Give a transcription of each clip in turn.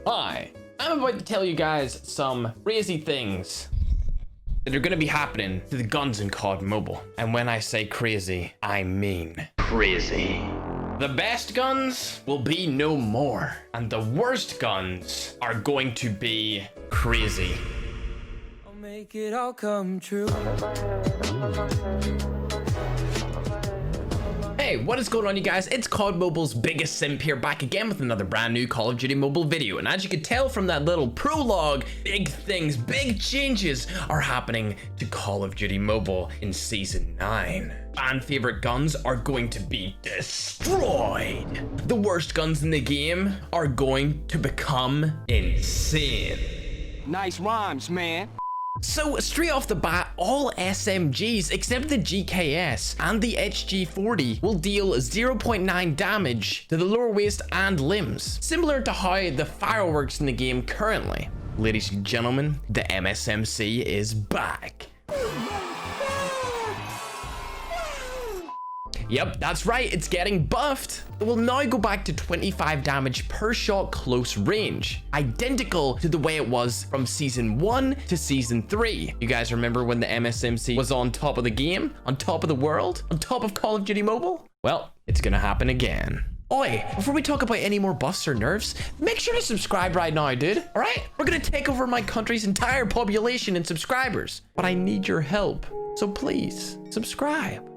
Hi, I'm about to tell you guys some crazy things that are going to be happening to the guns in COD Mobile. And when I say crazy, I mean crazy. The best guns will be no more, and the worst guns are going to be crazy. I'll make it all come true. Hey, what is going on, you guys? It's COD Mobile's biggest simp here, back again with another brand new Call of Duty Mobile video. And as you can tell from that little prologue, big things, big changes are happening to Call of Duty Mobile in Season 9. Fan favorite guns are going to be destroyed. The worst guns in the game are going to become insane. Nice rhymes, man. So straight off the bat, all SMGs except the GKS and the HG40 will deal 0.9 damage to the lower waist and limbs, similar to how the fireworks in the game currently. Ladies and gentlemen, the MSMC is back. Yep, that's right, it's getting buffed. It will now go back to 25 damage per shot close range, identical to the way it was from Season 1 to Season 3. You guys remember when the MSMC was on top of the game, on top of the world, on top of Call of Duty Mobile? Well, it's gonna happen again. Oi, before we talk about any more buffs or nerfs, make sure to subscribe right now, dude. All right? We're gonna take over my country's entire population in subscribers, but I need your help. So please, subscribe.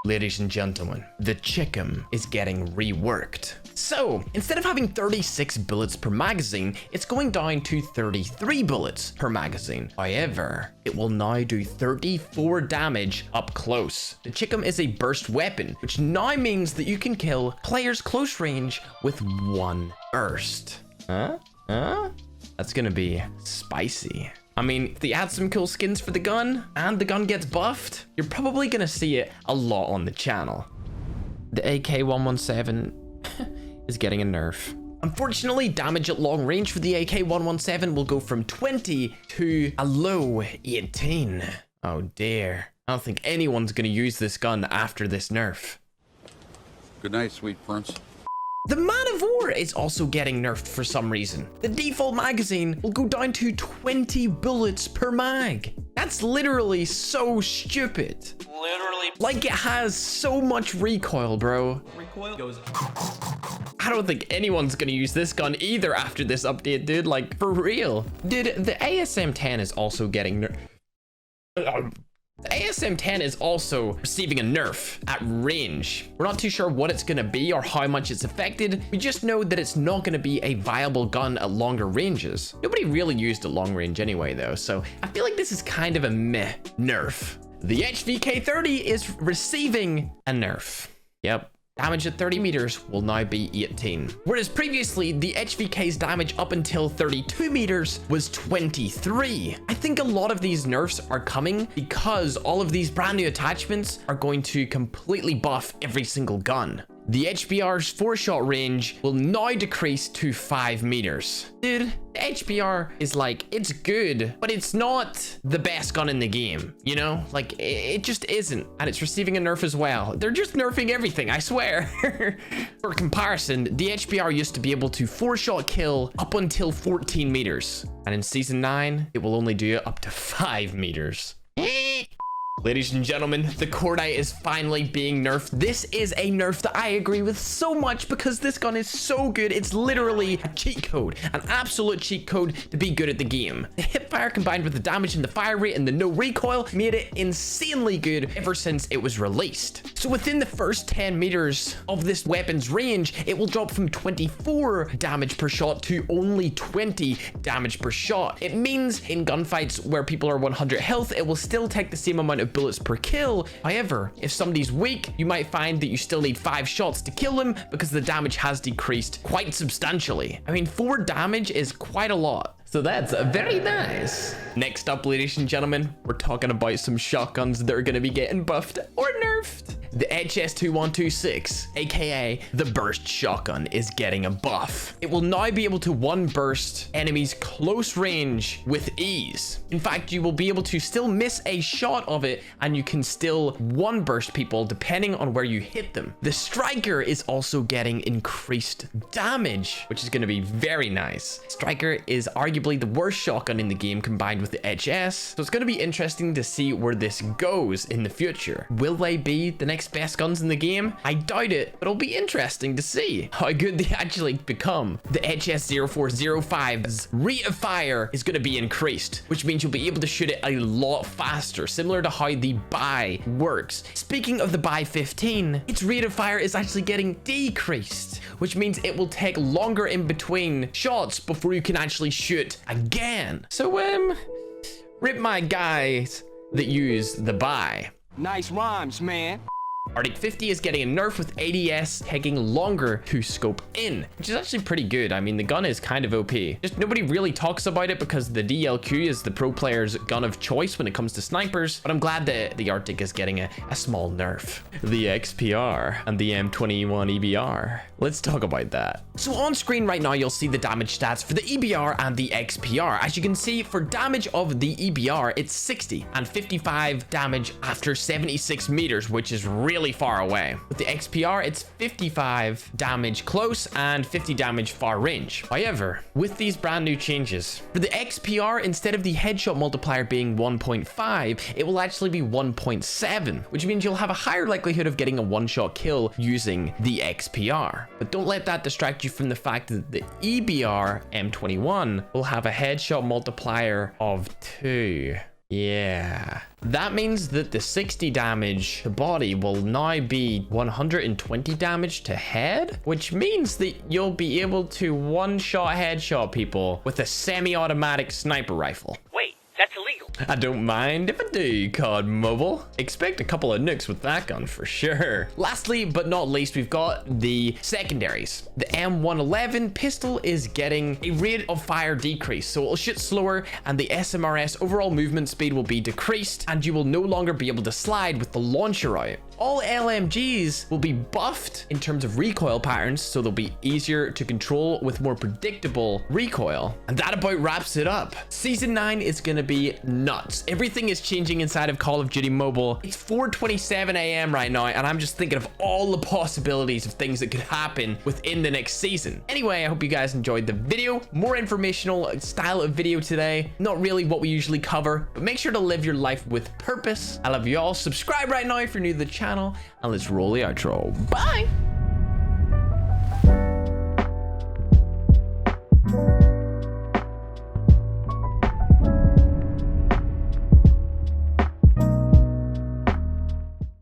Ladies and gentlemen, the Chicken is getting reworked. So, instead of having 36 bullets per magazine, it's going down to 33 bullets per magazine. However, it will now do 34 damage up close. The Chicken is a burst weapon, which now means that you can kill players close range with one burst. Huh? That's gonna be spicy. I mean, if they add some cool skins for the gun and the gun gets buffed, you're probably gonna see it a lot on the channel. The AK-117 is getting a nerf. Unfortunately, damage at long range for the AK-117 will go from 20 to a low 18. Oh dear. I don't think anyone's gonna use this gun after this nerf. Good night, sweet prince. The Man of War is also getting nerfed for some reason. The default magazine will go down to 20 bullets per mag. That's literally so stupid. Literally. Like, it has so much recoil, bro. Recoil goes. I don't think anyone's gonna use this gun either after this update, dude. Like, for real. Dude, the ASM-10 is also getting nerfed. The ASM-10 is also receiving a nerf at range. We're not too sure what it's gonna be or how much it's affected. We just know that it's not gonna be a viable gun at longer ranges. Nobody really used a long range anyway though, so I feel like this is kind of a meh nerf. The HVK-30 is receiving a nerf. Yep. Damage at 30 meters will now be 18. Whereas previously, the HVK's damage up until 32 meters was 23. I think a lot of these nerfs are coming because all of these brand new attachments are going to completely buff every single gun. The HBR's 4-shot range will now decrease to 5 meters. Dude, the HBR is like, it's good, but it's not the best gun in the game, you know? Like, it just isn't. And it's receiving a nerf as well. They're just nerfing everything, I swear. For comparison, the HBR used to be able to 4-shot kill up until 14 meters. And in Season 9, it will only do it up to 5 meters. Ladies and gentlemen, the Cordite is finally being nerfed. This is a nerf that I agree with so much because this gun is so good. It's literally a cheat code, an absolute cheat code to be good at the game. The hipfire combined with the damage and the fire rate and the no recoil made it insanely good ever since it was released. So within the first 10 meters of this weapon's range, it will drop from 24 damage per shot to only 20 damage per shot. It means in gunfights where people are 100 health, it will still take the same amount of bullets per kill. However, if somebody's weak, you might find that you still need 5 shots to kill them because the damage has decreased quite substantially. I mean, 4 damage is quite a lot. So that's very nice. Next up, ladies and gentlemen, we're talking about some shotguns that are going to be getting buffed or nerfed. the HS2126, aka the burst shotgun, is getting a buff. It will now be able to one burst enemies close range with ease. In fact, you will be able to still miss a shot of it and you can still one burst people depending on where you hit them. The striker is also getting increased damage, which is going to be very nice. Striker is arguably the worst shotgun in the game combined with the HS, so it's going to be interesting to see where this goes in the future. Will they be the next best guns in the game? I doubt it, but it'll be interesting to see how good they actually become. The HS0405's rate of fire is going to be increased, which means you'll be able to shoot it a lot faster, similar to how the buy works. Speaking of the buy 15, its rate of fire is actually getting decreased, which means it will take longer in between shots before you can actually shoot again. So rip my guys that use the buy. Nice rhymes, man. Arctic 50 is getting a nerf with ADS taking longer to scope in, which is actually pretty good. I mean, the gun is kind of OP. Just nobody really talks about it because the DLQ is the pro player's gun of choice when it comes to snipers, but I'm glad that the Arctic is getting a small nerf. The XPR and the M21 EBR. Let's talk about that. So on screen right now, you'll see the damage stats for the EBR and the XPR. As you can see, for damage of the EBR, it's 60 and 55 damage after 76 meters, which is really far away. With the XPR, it's 55 damage close and 50 damage far range. However, with these brand new changes, for the XPR, instead of the headshot multiplier being 1.5, it will actually be 1.7, which means you'll have a higher likelihood of getting a one-shot kill using the XPR. But don't let that distract you from the fact that the EBR M21 will have a headshot multiplier of 2. Yeah, that means that the 60 damage to body will now be 120 damage to head, which means that you'll be able to one-shot headshot people with a semi-automatic sniper rifle. Wait, that's illegal. I don't mind if I do, COD Mobile. Expect a couple of nukes with that gun for sure. Lastly, but not least, we've got the secondaries. The M111 pistol is getting a rate of fire decrease, so it'll shoot slower and the SMRS overall movement speed will be decreased and you will no longer be able to slide with the launcher out. All LMGs will be buffed in terms of recoil patterns, so they'll be easier to control with more predictable recoil. And that about wraps it up. Season 9 is going to be nuts. Everything is changing inside of Call of Duty Mobile. It's 4:27 a.m. right now, and I'm just thinking of all the possibilities of things that could happen within the next season. Anyway, I hope you guys enjoyed the video. More informational style of video today. Not really what we usually cover, but make sure to live your life with purpose. I love you all. Subscribe right now if you're new to the channel, and let's roll the outro. Bye!